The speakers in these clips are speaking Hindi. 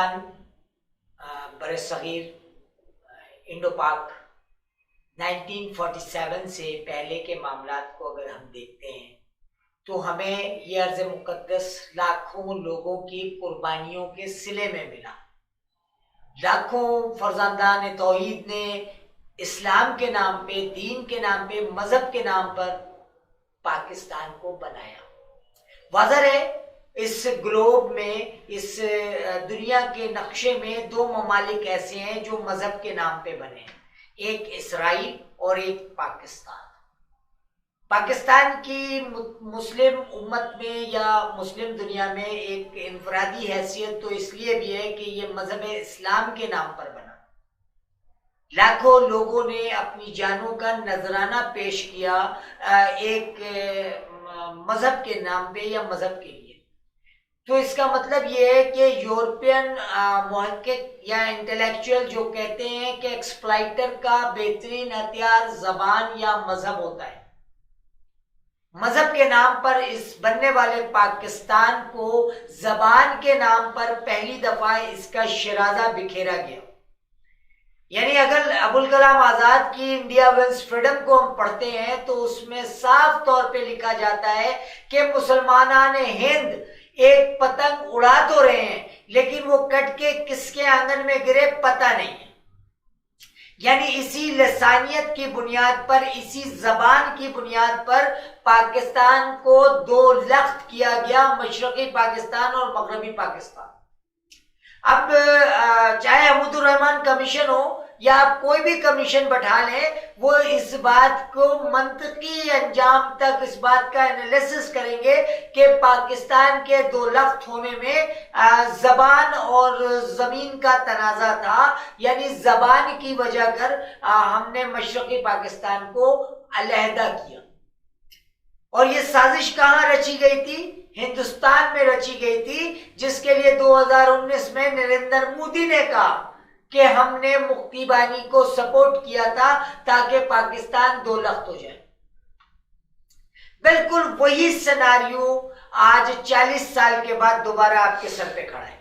पाकिस्तान बरसगीर इंडो पाक 1947 से पहले के मामलात को अगर हम देखते हैं तो हमें ये अर्ज़ मुक़द्दस लाखों लोगों की कुर्बानियों के सिले में मिला। लाखों फर्जंदान तौहीद ने इस्लाम के नाम पे, दीन के नाम पे, मज़हब के नाम पर पाकिस्तान को बनाया। वाज़ह है इस ग्लोब में, इस दुनिया के नक्शे में दो ममालिक ऐसे हैं जो मज़हब के नाम पे बने हैं, एक इसराइल और एक पाकिस्तान। पाकिस्तान की मुस्लिम उम्मत में या मुस्लिम दुनिया में एक इनफरादी हैसियत तो इसलिए भी है कि ये मज़हब इस्लाम के नाम पर बना। लाखों लोगों ने अपनी जानों का नजराना पेश किया एक मज़हब के नाम पे या मज़हब के लिए। तो इसका मतलब ये है कि यूरोपियन मुहक्किक या इंटेलेक्चुअल जो कहते हैं कि एक्सप्लाइटर का बेहतरीन हथियार ज़बान या मज़हब होता है। मज़हब के नाम पर इस बनने वाले पाकिस्तान को ज़बान के नाम पर पहली दफ़ा इसका शराजा बिखेरा गया। यानी अगर अबुल कलाम आज़ाद की इंडिया विंस फ्रीडम को हम पढ़ते हैं तो उसमें साफ तौर पे लिखा जाता है कि मुसलमानान हिंद एक पतंग उड़ा तो रहे हैं लेकिन वो कट के किसके आंगन में गिरे पता नहीं है। यानी इसी लसानियत की बुनियाद पर, इसी जबान की बुनियाद पर पाकिस्तान को दो लख्त किया गया, मशरकी पाकिस्तान और मगरबी पाकिस्तान। अब चाहे हमीदुर रहमान कमीशन हो या आप कोई भी कमीशन बैठा लें, वो इस बात को मंतकी अंजाम तक इस बात का एनालिसिस करेंगे कि पाकिस्तान के दो लख्त होने में जबान और जमीन का तनाजा था। यानी जबान की वजह कर हमने मशरकी पाकिस्तान को अलहदा किया। और ये साजिश कहाँ रची गई थी? हिंदुस्तान में रची गई थी, जिसके लिए 2019 में नरेंद्र मोदी ने कहा कि हमने मुक्तिबानी को सपोर्ट किया था ताकि पाकिस्तान दो लख्त हो जाए। बिल्कुल वही सिनारियो आज 40 साल के बाद दोबारा आपके सर पे खड़ा है।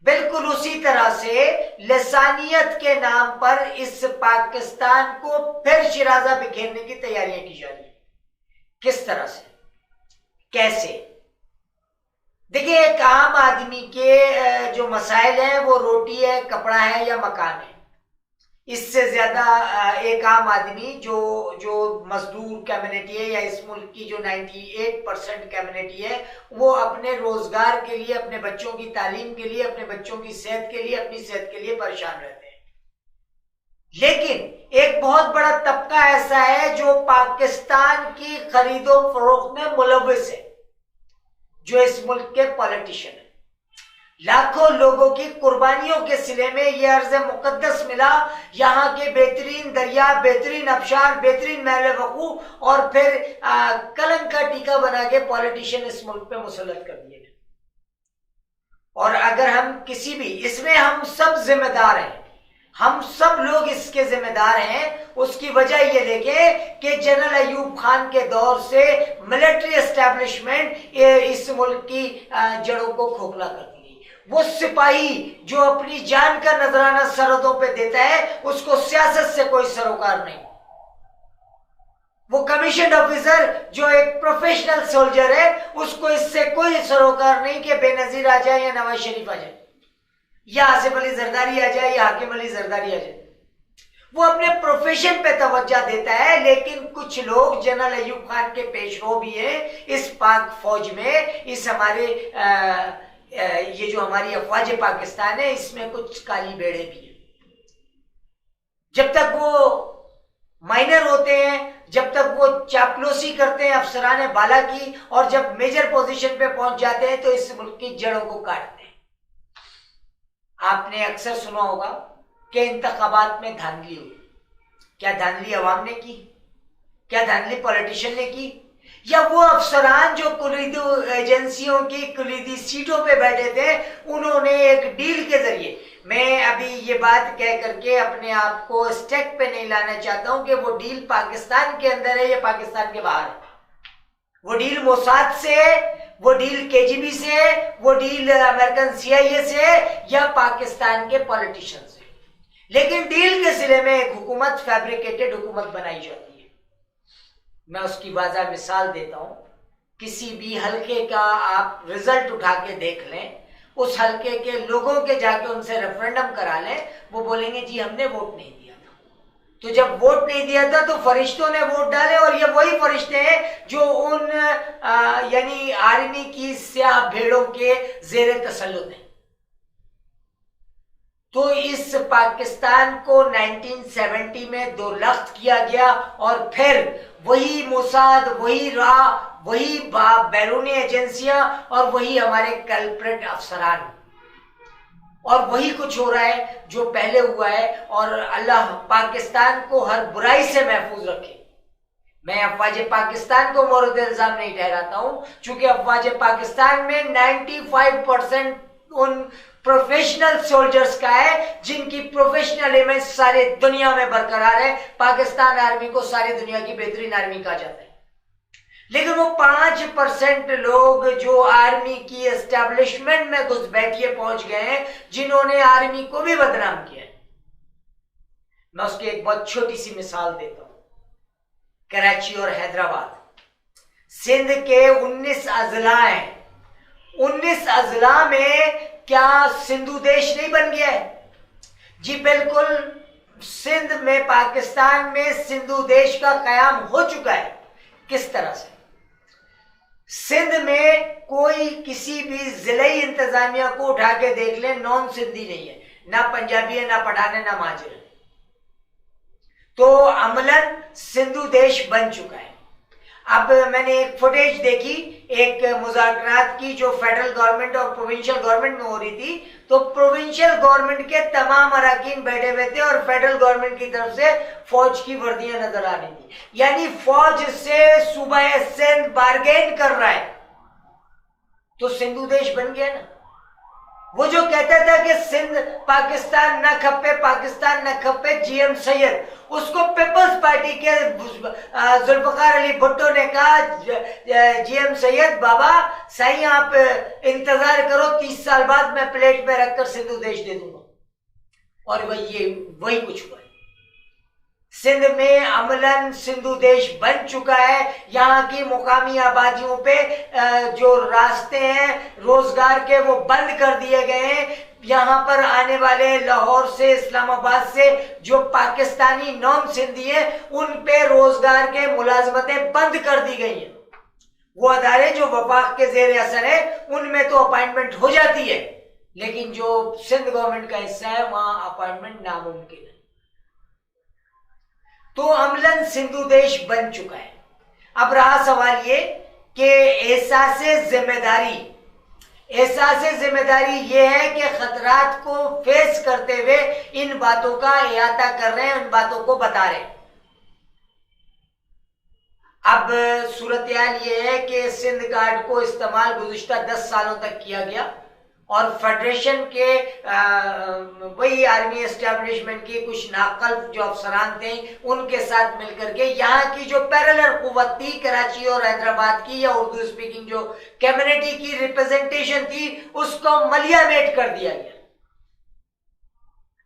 बिल्कुल उसी तरह से लसानियत के नाम पर इस पाकिस्तान को फिर शिराजा बिखेरने की तैयारियां की जा रही है। किस तरह से, कैसे? देखिए, एक आम आदमी के जो मसाइल हैं वो रोटी है, कपड़ा है या मकान है। इससे ज्यादा एक आम आदमी जो मजदूर कम्युनिटी है या इस मुल्क की जो 98% कम्युनिटी है, वो अपने रोजगार के लिए, अपने बच्चों की तालीम के लिए, अपने बच्चों की सेहत के लिए, अपनी सेहत के लिए परेशान रहते हैं। लेकिन एक बहुत बड़ा तबका ऐसा है जो पाकिस्तान की खरीदो फरोख्त में मुलव्विस है, जो इस मुल्क के पॉलिटिशियन है। लाखों लोगों की कुर्बानियों के सिले में यह अर्ज़ मुक़द्दस मिला। यहाँ के बेहतरीन दरिया, बेहतरीन आबशार, बेहतरीन महल वकू और फिर कलंक का टीका बना के पॉलिटिशियन इस मुल्क पे मुसल्लत कर दिए गए। और अगर हम किसी भी, इसमें हम सब जिम्मेदार हैं, हम सब लोग इसके जिम्मेदार हैं। उसकी वजह ये देखें कि जनरल अयूब खान के दौर से मिलिट्री एस्टेब्लिशमेंट इस मुल्क की जड़ों को खोखला कर दी। वो सिपाही जो अपनी जान का नजराना सरहदों पे देता है, उसको सियासत से कोई सरोकार नहीं। वो कमीशन ऑफिसर जो एक प्रोफेशनल सोल्जर है, उसको इससे कोई सरोकार नहीं कि बेनजीर आ जाए या नवाज शरीफ आ जाए या आसिफ अली जरदारी आ जाए या हाकिम अली जरदारी आ जाए। वो अपने प्रोफेशन पे तवज्जो देता है। लेकिन कुछ लोग, जनरल अयूब खान के पेशरो भी हैं इस पाक फौज में, इस हमारे ये जो हमारी अफवाज पाकिस्तान है, इसमें कुछ काली बेड़े भी हैं। जब तक वो माइनर होते हैं, जब तक वो चापलूसी करते हैं अफसरान बाला की, और जब मेजर पोजीशन पे पहुंच जाते हैं तो इस मुल्क की जड़ों को काटते हैं। आपने अक्सर सुना होगा कि इंतखाबात में धांधली हुई। क्या धांधली अवाम ने की? क्या धांधली पॉलिटिशियन ने की? या वो अफसरान जो कुलीदी एजेंसियों की कुलीदी सीटों पे बैठे थे, उन्होंने एक डील के जरिए, मैं अभी ये बात कह करके अपने आप को स्टेक पे नहीं लाना चाहता हूं कि वो डील पाकिस्तान के अंदर है या पाकिस्तान के बाहर है। वो डील मोसाद से है, वो डील केजीबी से है, वो डील अमेरिकन सीआईए से है या पाकिस्तान के पॉलिटिशियन से। लेकिन डील के सिरे में एक हुकूमत, फैब्रिकेटेड हुकूमत बनाई जाती है। मैं उसकी वाज़ह मिसाल देता हूं। किसी भी हलके का आप रिजल्ट उठा के देख लें, उस हलके के लोगों के जाके उनसे रेफरेंडम करा लें, वो बोलेंगे जी हमने वोट नहीं दिया था। तो जब वोट नहीं दिया था तो फरिश्तों ने वोट डाले, और ये वही फरिश्ते हैं जो उन यानी आर्मी की स्याह भेड़ों के जेर तसल्लुत हैं। तो इस पाकिस्तान को 1970 में दो लख्त किया गया, और फिर वही मोसाद, वही राह, वही बैरूनी एजेंसियां और वही हमारे कल्प्रेट अफसरान, और वही कुछ हो रहा है जो पहले हुआ है। और अल्लाह पाकिस्तान को हर बुराई से महफूज रखे। मैं अफवाज पाकिस्तान को मोरद इल्जाम नहीं ठहराता हूं, चूंकि अफवाज पाकिस्तान में 95% उन प्रोफेशनल सोल्जर्स का है जिनकी प्रोफेशनल इमेज सारी दुनिया में बरकरार है। पाकिस्तान आर्मी को सारी दुनिया की बेहतरीन आर्मी कहा जाता है। लेकिन वो 5% लोग जो आर्मी की एस्टैब्लिशमेंट में घुसपैठिए पहुंच गए हैं, जिन्होंने आर्मी को भी बदनाम किया है। मैं उसकी एक बहुत छोटी सी मिसाल देता हूं। कराची और हैदराबाद, सिंध के 19 अजला हैं। 19 अजला में क्या सिंधु देश नहीं बन गया है? जी बिल्कुल, सिंध में, पाकिस्तान में सिंधु देश का कयाम हो चुका है। किस तरह से? सिंध में कोई किसी भी जिले इंतजामिया को उठा के देख ले, नॉन सिंधी नहीं है, ना पंजाबी है, ना पठान है, ना माजर है। तो अमलन सिंधु देश बन चुका है। अब मैंने एक फुटेज देखी एक मुज़ाकरात की जो फेडरल गवर्नमेंट और प्रोविंशियल गवर्नमेंट में हो रही थी। तो प्रोविंशियल गवर्नमेंट के तमाम अराकीन बैठे हुए थे और फेडरल गवर्नमेंट की तरफ से फौज की वर्दियां नजर आ रही थी। यानी फौज से सूबा सिंध बार्गेन कर रहा है। तो सिंधु देश बन गया ना। वो जो कहता था कि सिंध पाकिस्तान न खपे, पाकिस्तान न खपे, जीएम सैयद, उसको पीपल्स पार्टी के जुल्फकार अली भुट्टो ने कहा, जीएम सैयद बाबा सही आप इंतजार करो, 30 साल बाद मैं प्लेट पे रखकर सिंधु देश दे दूंगा। और वही कुछ हुआ। सिंध में अमलन सिंधु देश बन चुका है। यहाँ की मुकामी आबादियों पे जो रास्ते हैं रोजगार के वो बंद कर दिए गए हैं। यहाँ पर आने वाले लाहौर से, इस्लामाबाद से जो पाकिस्तानी नॉन सिंधी हैं, उन पे रोजगार के मुलाजमतें बंद कर दी गई हैं। वो अदारे जो वफाक के जेर असर है उनमें तो अपॉइंटमेंट हो जाती है, लेकिन जो सिंध गवर्नमेंट का हिस्सा है वहां अपॉइंटमेंट नामुमकिन है। तो अमलन सिंधु देश बन चुका है। अब रहा सवाल ये कि एहसासे जिम्मेदारी ये है कि खतरात को फेस करते हुए इन बातों का इहाता कर रहे हैं, उन बातों को बता रहे हैं। अब सूरत-ए-हाल ये है कि सिंध गार्ड को इस्तेमाल गुज़िश्ता 10 सालों तक किया गया और फेडरेशन के वही आर्मी एस्टेब्लिशमेंट के कुछ नाकल जो अफसरान थे उनके साथ मिलकर के यहाँ की जो पैरेलल कुव्वत थी कराची और हैदराबाद की या उर्दू स्पीकिंग जो कम्युनिटी की रिप्रेजेंटेशन थी उसको मलियामेट कर दिया गया।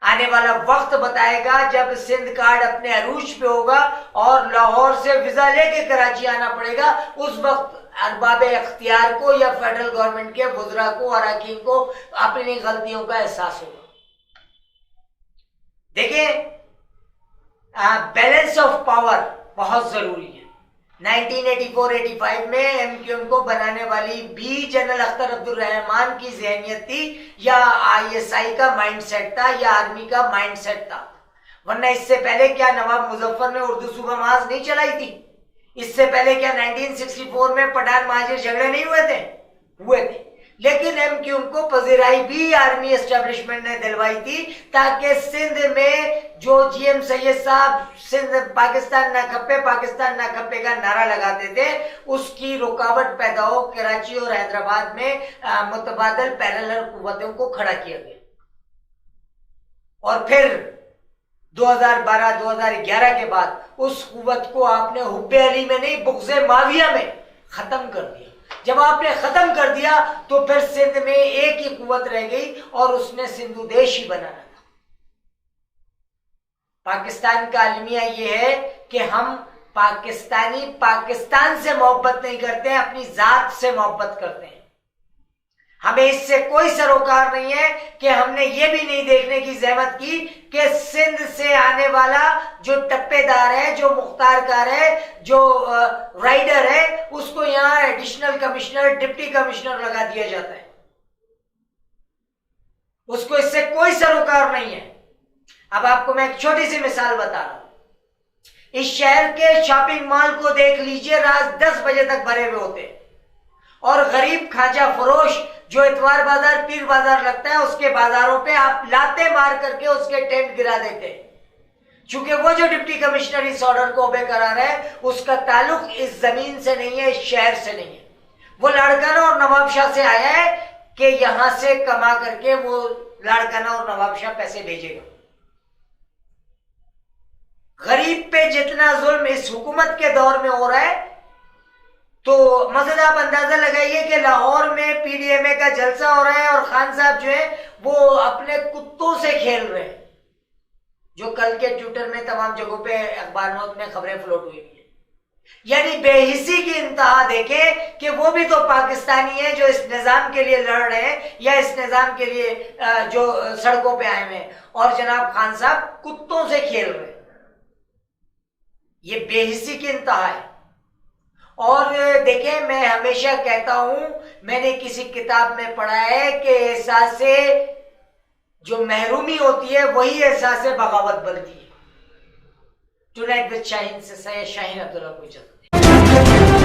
आने वाला वक्त बताएगा जब सिंध कार्ड अपने अरूज पे होगा और लाहौर से वीजा लेके कराची आना पड़ेगा। उस वक्त अरबाब इख्तियार को या फेडरल गवर्नमेंट के वुज़रा को, अराकीन को अपनी गलतियों का एहसास होगा। देखिए, बैलेंस ऑफ पावर बहुत जरूरी है। 1984-85 में एमक्यूएम को बनाने वाली भी जनरल अख्तर अब्दुल रहमान की ज़हनियत थी या आईएसआई का माइंडसेट था या आर्मी का माइंडसेट था। वरना इससे पहले क्या नवाब मुजफ्फर ने उर्दू सूबा महाज नहीं चलाई थी? इससे पहले क्या 1964 में पठान महाजिर झगड़े नहीं हुए थे? लेकिन एमक्यूएम को पजीराई भी आर्मी एस्टेब्लिशमेंट ने दिलवाई थी ताकि सिंध में जो जीएम सैयद साहब सिंध पाकिस्तान ना खपे, पाकिस्तान ना खपे का नारा लगाते थे उसकी रुकावट पैदा हो। कराची और हैदराबाद में मुतबादल पैरेलल कुव्वतों को खड़ा किया गया और फिर 2012-2011 के बाद उस कुव्वत को आपने हुब्बे अली में नहीं, बुग़्ज़े माविया में खत्म कर दिया। जब आपने खत्म कर दिया तो फिर सिंध में एक ही कुव्वत रह गई और उसने सिंधु देश ही बनाना था। पाकिस्तान का अलमिया यह है कि हम पाकिस्तानी पाकिस्तान से मोहब्बत नहीं करते हैं, अपनी जात से मोहब्बत करते हैं। हमें इससे कोई सरोकार नहीं है कि हमने ये भी नहीं देखने की जहमत की कि सिंध से आने वाला जो टप्पेदार है, जो मुख्तारकार है, जो राइडर है, उसको यहां एडिशनल कमिश्नर, डिप्टी कमिश्नर लगा दिया जाता है। उसको इससे कोई सरोकार नहीं है। अब आपको मैं एक छोटी सी मिसाल बता रहा हूं। इस शहर के शॉपिंग मॉल को देख लीजिए, रात 10 बजे तक भरे हुए होते हैं और गरीब खाजा फरोश जो इतवार बाजार, पीर बाजार लगता है, उसके बाजारों पे आप लाते मार करके उसके टेंट गिरा देते हैं। चूंकि वो जो डिप्टी कमिश्नर इस ऑर्डर को ओबे करा रहा है, उसका ताल्लुक इस जमीन से नहीं है, इस शहर से नहीं है। वो लाड़काना और नवाबशाह से आया है कि यहां से कमा करके वो लाड़काना और नवाबशाह पैसे भेजेगा। गरीब पे जितना जुल्म इस हुकूमत के दौर में हो रहा है, तो मज़ेदार आप अंदाजा लगाइए कि लाहौर में पीडीएमए का जलसा हो रहा है और खान साहब जो है वो अपने कुत्तों से खेल रहे हैं, जो कल के ट्विटर में तमाम जगहों पे अखबारों में खबरें फ्लोट हुई हैं। यानी बेहिसी की इंतहा देखें कि वो भी तो पाकिस्तानी है जो इस निजाम के लिए लड़ रहे हैं या इस निजाम के लिए जो सड़कों पे आए हुए हैं, और जनाब खान साहब कुत्तों से खेल रहे हैं। ये बेहिसी की इंतहा है। और देखें, मैं हमेशा कहता हूं, मैंने किसी किताब में पढ़ा है कि एहसासे जो महरूमी होती है वही एहसासे बगावत बनती है। टुनाइट विद शाहीन से शाहीन अब्दुल्ला को इजाजत।